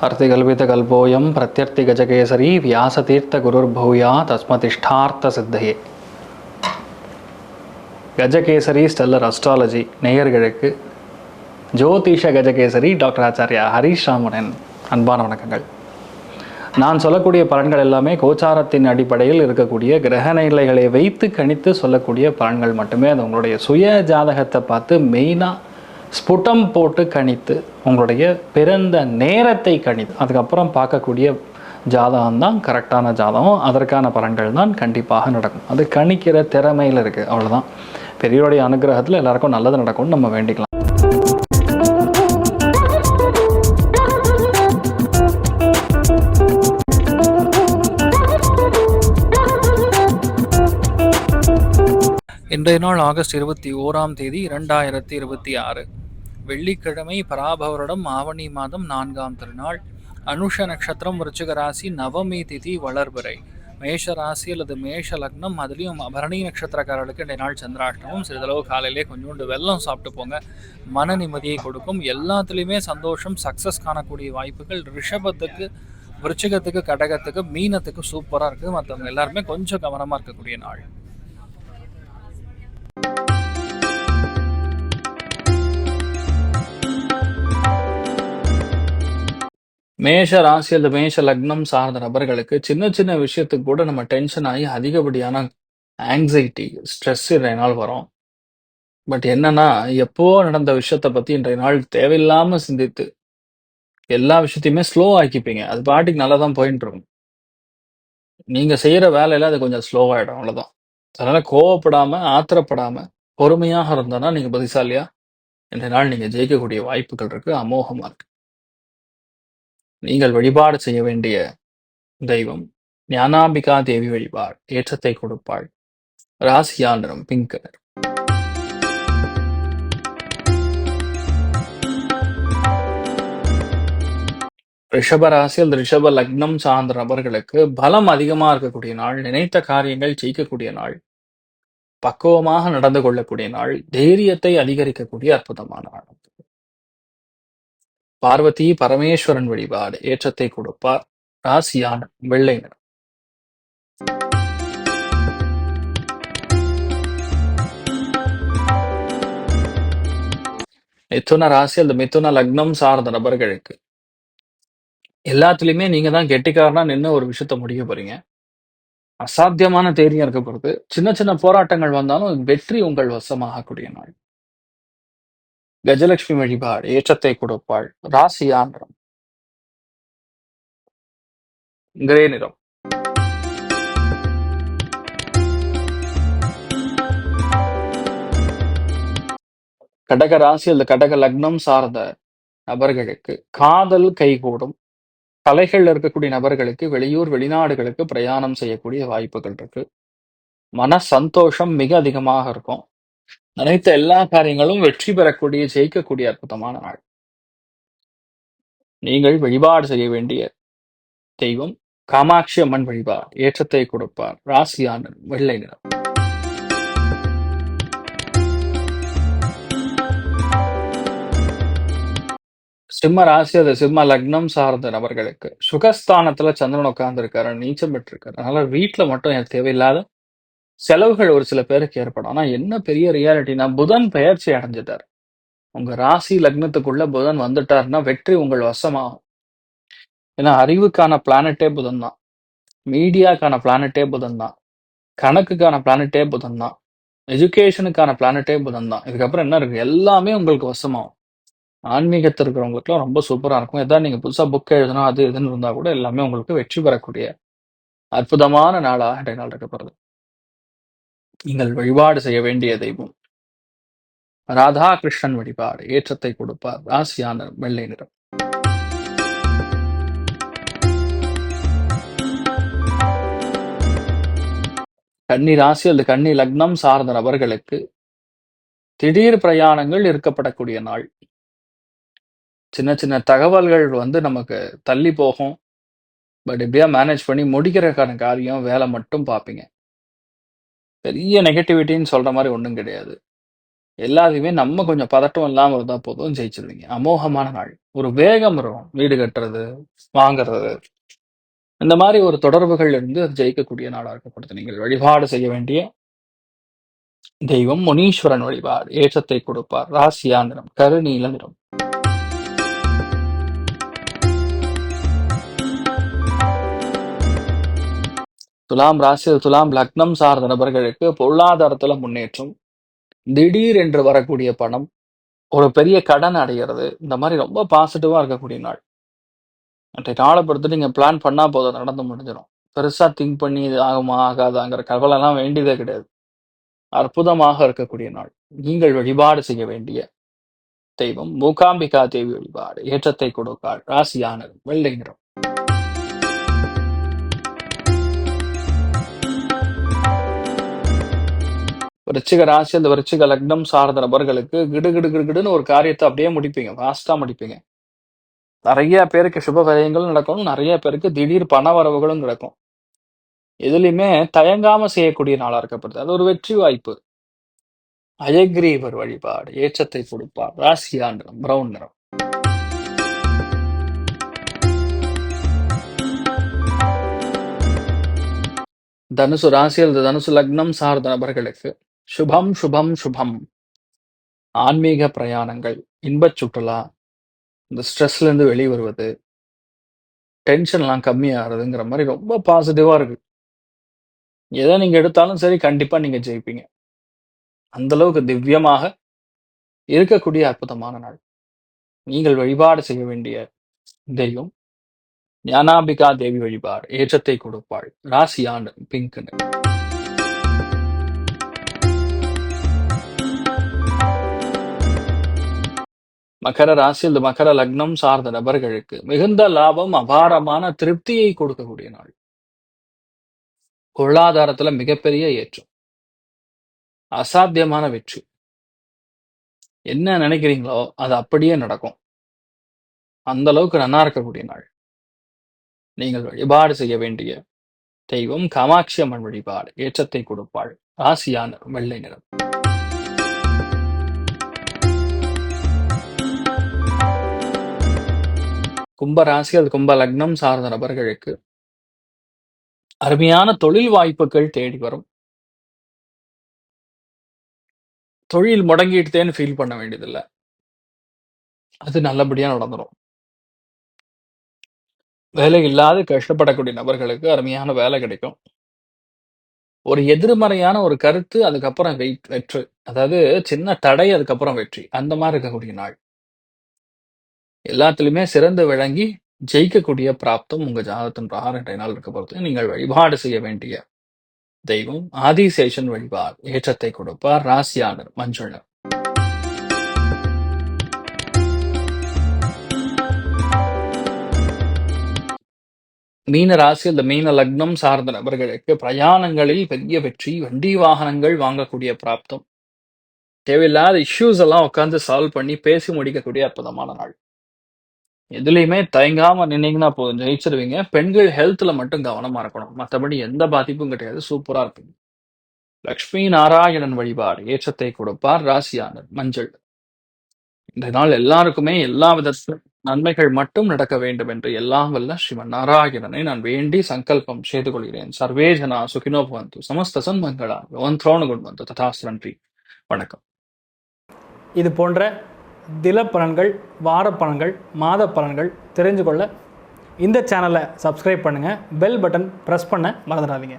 अर्तिकल्पितकल्पोऽयं प्रत्यर्तिगजकेसरी व्यासतीर्थगुरुर्भूया தஸ்மதிஷ்டார்த்த Gajakesari stellar astrology நேயர்களுக்கு ஜோதிஷ Gajakesari doctor Acharya Harish ராமனின் அன்பான வணக்கங்கள். நான் சொல்லக்கூடிய பலன்கள் எல்லாமே கோச்சாரத்தின் அடிப்படையில் இருக்கக்கூடிய கிரக நிலைகளை வைத்து கணித்து சொல்லக்கூடிய பலன்கள் மட்டுமே. அது உங்களுடைய சுய ஜாதகத்தை பார்த்து மெயினாக ஸ்புட்டம் போட்டு கணித்து உங்களுடைய பிறந்த நேரத்தை கணித்து அதுக்கப்புறம் பார்க்கக்கூடிய ஜாதகம் தான் கரெக்டான ஜாதகம். அதற்கான பலன்கள் தான் கண்டிப்பாக நடக்கும். அது கணிக்கிற திறமையில் இருக்குது, அவ்வளோதான். பெரியவருடைய அனுகிரகத்தில் எல்லாருக்கும் நல்லது நடக்கும்னு நம்ம வேண்டிக்கலாம். இன்றைய நாள் ஆகஸ்ட் 21 2026 வெள்ளிக்கிழமை, பராபவரிடம் ஆவணி மாதம் 4ஆம் திருநாள், அனுஷ நட்சத்திரம், விருச்சிக ராசி, நவமி திதி, வளர்பிறை. மேஷ ராசி அல்லது மேஷ லக்னம், அதுலேயும் பரணி நட்சத்திரக்காரர்களுக்கு இன்றைய நாள் சந்திராஷ்டமம். சிறிதளவு காலையிலே கொஞ்சோண்டு வெல்லம் சாப்பிட்டு போங்க, மன நிம்மதியை கொடுக்கும். எல்லாத்துலேயுமே சந்தோஷம், சக்ஸஸ் காணக்கூடிய வாய்ப்புகள். ரிஷபத்துக்கு, விருச்சிகத்துக்கு, கடகத்துக்கு, மீனத்துக்கு சூப்பராக இருக்குது. மற்றவங்க எல்லாருமே கொஞ்சம் கவனமாக இருக்கக்கூடிய நாள். மேஷ ராசி அல்லது மேஷ லக்னம் சார்ந்த நபர்களுக்கு சின்ன சின்ன விஷயத்துக்கு கூட நம்ம டென்ஷன் ஆகி அதிகப்படியான ஆங்ஸைட்டி, ஸ்ட்ரெஸ் இன்றைய நாள் வரும். பட் என்னன்னா, எப்போ நடந்த விஷயத்தை பற்றி இன்றைய நாள் தேவையில்லாமல் சிந்தித்து எல்லா விஷயத்தையுமே ஸ்லோ ஆக்கிப்பீங்க. அது பாட்டுக்கு நல்லா தான் போயிட்டு இருக்கும். நீங்கள் செய்கிற வேலையில் அது கொஞ்சம் ஸ்லோவாகிடும், அவ்வளோதான். அதனால் கோவப்படாமல், ஆத்திரப்படாமல், பொறுமையாக இருந்தோன்னா நீங்கள் புத்திசாலியாக இன்றைய நாள் நீங்கள் ஜெயிக்கக்கூடிய வாய்ப்புகள் இருக்குது, அமோகமாக இருக்குது. நீங்கள் வழிபாடு செய்ய வேண்டிய தெய்வம் ஞானாம்பிகா தேவி வழிபாடு, ஏற்றத்தை கொடுப்பாள். ராசியா நிறம் பிங்க் கலர். ரிஷப ராசி அல்லது ரிஷப லக்னம் சார்ந்த நபர்களுக்கு பலம் அதிகமாக இருக்கக்கூடிய நாள், நினைத்த காரியங்கள் ஜெயிக்கக்கூடிய நாள், பக்குவமாக நடந்து கொள்ளக்கூடிய நாள், தைரியத்தை அதிகரிக்கக்கூடிய அற்புதமான நாள். பார்வதி பரமேஸ்வரன் வழிபாடு, ஏற்றத்தை கொடுப்பார். ராசியான வெள்ளை நிறம். மிதுன ராசி அல்லது மிதுன லக்னம் சார்ந்த நபர்களுக்கு எல்லாத்துலயுமே நீங்க தான் கெட்டிக்காரனா நின்று ஒரு விஷயத்த முடிக்க போறீங்க. அசாத்தியமான தைரியம் இருக்க போறது. சின்ன சின்ன போராட்டங்கள் வந்தாலும் வெற்றி உங்கள் வசமாகக்கூடிய நாள். கஜலட்சுமி வழிபாடு, ஏற்றத்தை கொடுப்பாள். ராசியா நிறம் கிரே நிறம். கடக ராசி அல்லது கடக லக்னம் சார்ந்த நபர்களுக்கு காதல் கைகூடும். கலைகள் இருக்கக்கூடிய நபர்களுக்கு வெளியூர் வெளிநாடுகளுக்கு பிரயாணம் செய்யக்கூடிய வாய்ப்புகள் இருக்கு. மன சந்தோஷம் மிக அதிகமாக இருக்கும். நினைத்த எல்லா காரியங்களும் வெற்றி பெறக்கூடிய, ஜெயிக்கக்கூடிய அற்புதமான நாள். நீங்கள் வழிபாடு செய்ய வேண்டிய தெய்வம் காமாட்சி அம்மன் வழிபாடு, ஏற்றத்தை கொடுப்பார். ராசியான வெள்ளை நிறம். சிம்ம ராசி அது சிம்ம லக்னம் சார்ந்த நபர்களுக்கு சுகஸ்தானத்துல சந்திரன் உட்கார்ந்து இருக்காரு, நீச்சம் பெற்றிருக்காரு. அதனால வீட்டுல மட்டும் எனக்கு தேவையில்லாத செலவுகள் ஒரு சில பேருக்கு ஏற்படும். ஆனா என்ன பெரிய ரியாலிட்டினா, புதன் பெயர்ச்சி அடைஞ்சிட்டார். உங்க ராசி லக்னத்துக்குள்ள புதன் வந்துட்டாருன்னா வெற்றி உங்கள் வசமாகும். ஏன்னா அறிவுக்கான பிளானட்டே புதன் தான், மீடியாக்கான பிளானட்டே புதன் தான், கணக்குக்கான பிளானட்டே புதன் தான், எஜுகேஷனுக்கான பிளானட்டே புதன் தான். இதுக்கப்புறம் என்ன இருக்கு, எல்லாமே உங்களுக்கு வசமாகும். ஆன்மீகத்தில் இருக்கிறவங்களுக்குலாம் ரொம்ப சூப்பராக இருக்கும். எதாவது நீங்கள் புதுசாக புக் எழுதுனா அது இதுன்னு இருந்தால் கூட எல்லாமே உங்களுக்கு வெற்றி பெறக்கூடிய அற்புதமான நாளாக இன்றைய நாள் இருக்கப்படுது. நீங்கள் வழிபாடு செய்ய வேண்டிய தெய்வம் ராதாகிருஷ்ணன் வழிபாடு, ஏற்றத்தை கொடுப்பார். ராசியான வெள்ளை நிறம். கன்னி ராசி அல்லது கன்னி லக்னம் சார்ந்த நபர்களுக்கு திடீர் பிரயாணங்கள் இருக்கப்படக்கூடிய நாள். சின்ன சின்ன தகவல்கள் நமக்கு தள்ளி போகும். பட் எப்படியா மேனேஜ் பண்ணி முடிக்கிறதுக்கான காரியம், வேலை மட்டும் பார்ப்பீங்க. பெரிய நெகட்டிவிட்டின்னு சொல்ற மாதிரி ஒன்றும் கிடையாது. எல்லாத்தையுமே நம்ம கொஞ்சம் பதட்டம் இல்லாம இருந்தா போதும் ஜெயிச்சிருவீங்க. அமோகமான நாள். ஒரு வேகம் வரும். வீடு கட்டுறது, வாங்குறது, இந்த மாரி ஒரு தொடர்புகள்ல இருந்து அது ஜெயிக்கக்கூடிய நாளா இருக்கப்படுது. நீங்கள் வழிபாடு செய்ய வேண்டிய தெய்வம் முனீஸ்வரன் வழிபாடு. ஏற்றத்தை கொடுப்பார். ராசியா நிறம் கருநீல நிறம். துலாம் ராசி, துலாம் லக்னம் சார்ந்த நபர்களுக்கு பொருளாதாரத்துல முன்னேற்றம். திடீர் என்று வரக்கூடிய பணம், ஒரு பெரிய கடன் அடைகிறது, இந்த மாதிரி ரொம்ப பாசிட்டிவா இருக்கக்கூடிய நாள். அன்றைய நாளை பொறுத்து நீங்க பிளான் பண்ணா போதும், நடந்து முடிஞ்சிடும். பெருசா திங்க் பண்ணி இது ஆகுமா ஆகாதாங்கிற கவலைலாம் வேண்டியதே கிடையாது. அற்புதமாக இருக்கக்கூடிய நாள். நீங்கள் வழிபாடு செய்ய வேண்டிய தெய்வம் மூகாம்பிகா தேவி வழிபாடு. ஏற்றத்தை கொடுக்காள். ராசியானது வெள்ளை நிறம். விருச்சிக ராசி, அந்த விருச்சிக லக்னம் சார்ந்த நபர்களுக்கு கிடுன்னு ஒரு காரியத்தை அப்படியே முடிப்பீங்க, ஃபாஸ்டா முடிப்பீங்க. நிறைய பேருக்கு சுப விரயங்களும் நடக்கும், நிறைய பேருக்கு திடீர் பண வரவுகளும் நடக்கும். எதுலையுமே தயங்காம செய்யக்கூடிய நாளா இருக்கப்படுது. அது ஒரு வெற்றி வாய்ப்பு. அயக்ரீவர் வழிபாடு. ஏற்றத்தை கொடுப்பார். ராசியா நிறம் பிரவுன் நிறம். தனுசு ராசி அல்லது தனுசு லக்னம் சார்ந்த நபர்களுக்கு சுபம் சுபம் சுபம். ஆன்மீக பிரயாணங்கள், இன்பச் சுற்றுலா, இந்த ஸ்ட்ரெஸ்ல இருந்து வெளியே வருவது, டென்ஷன்லாம் கம்மியாகிறதுங்கிற மாதிரி ரொம்ப பாசிட்டிவா இருக்கு. எதை நீங்க எடுத்தாலும் சரி, கண்டிப்பா நீங்க ஜெயிப்பீங்க. அந்த அளவுக்கு திவ்யமாக இருக்கக்கூடிய அற்புதமான நாள். நீங்கள் வழிபாடு செய்ய வேண்டிய தெய்வம் ஞானாம்பிகா தேவி வழிபாடு. ஏற்றத்தை கொடுப்பாள். ராசியாண்டு பிங்க் நிறம். மகர ராசி அல்லது மகர லக்னம் சார்ந்த நபர்களுக்கு மிகுந்த லாபம், அபாரமான திருப்தியை கொடுக்கக்கூடிய நாள். பொருளாதாரத்துல மிகப்பெரிய ஏற்றம், அசாத்தியமான வெற்றி. என்ன நினைக்கிறீங்களோ அது அப்படியே நடக்கும். அந்த அளவுக்கு நல்லா இருக்கக்கூடிய நாள். நீங்கள் வழிபாடு செய்ய வேண்டிய தெய்வம் காமாட்சி அம்மன் வழிபாடு. ஏற்றத்தை கொடுப்பாள். ராசியான வெள்ளை நிறம். கும்ப ராசி அது கும்ப லக்னம் சார்ந்த நபர்களுக்கு அருமையான தொழில் வாய்ப்புகள் தேடி வரும். தொழில் முடங்கிட்டேன்னு ஃபீல் பண்ண வேண்டியதில்லை, அது நல்லபடியா நடந்துடும். வேலை இல்லாத கஷ்டப்படக்கூடிய நபர்களுக்கு அருமையான வேலை கிடைக்கும். ஒரு எதிர்மறையான ஒரு கருத்து, அதுக்கப்புறம் வெற்றி. அதாவது சின்ன தடை, அதுக்கப்புறம் வெற்றி. அந்த மாதிரி இருக்கக்கூடிய நாள். எல்லாத்துலயுமே சிறந்து விளங்கி ஜெயிக்கக்கூடிய பிராப்தம் உங்க ஜாதகத்தின் பிரகாரம் இன்றைய நாள் இருக்க பொறுத்து நீங்கள் வழிபாடு செய்ய வேண்டிய தெய்வம் ஆதிசேஷன் வழிபாடு. ஏற்றத்தை கொடுப்பார். ராசியானர் மஞ்சள் நிறம். மீன ராசி அந்த மீன லக்னம் சார்ந்த நபர்களுக்கு பிரயாணங்களில் பெரிய வெற்றி, வண்டி வாகனங்கள் வாங்கக்கூடிய பிராப்தம், தேவையில்லாத இஷ்யூஸ் எல்லாம் உட்காந்து சால்வ் பண்ணி பேசி முடிக்கக்கூடிய அற்புதமான நாள். எதுலையுமே தயங்காம நின்னீங்கன்னா போதும், ஜெயிச்சிருவீங்க. பெண்கள் ஹெல்த்ல மட்டும் கவனமா இருக்கணும், மற்றபடி எந்த பாதிப்பும் கிடையாது. சூப்பரா இருப்பீங்க. லக்ஷ்மி நாராயணன் வழிபாடு. ஏற்றத்தை கொடுப்பார். ராசியானர் மஞ்சள். இந்த நாள் எல்லாருக்குமே எல்லா விதத்திலும் நன்மைகள் மட்டும் நடக்க வேண்டும் என்று எல்லாம் வல்ல ஸ்ரீமன் நாராயணனை நான் வேண்டி சங்கல்பம் செய்து கொள்கிறேன். சர்வே ஜனா சுகினோ பவந்து, சமஸ்த சன்மங்களா பவந்தோனு குண்வந்து. ததாஸ்து. நன்றி, வணக்கம். இது போன்ற தில பலன்கள், வார பலன்கள், மாத பலன்கள் தெரிஞ்சு கொள்ள இந்த சேனலை சப்ஸ்கிரைப் பண்ணுங்கள். பெல் பட்டன் ப்ரெஸ் பண்ண மறந்துடாதீங்க.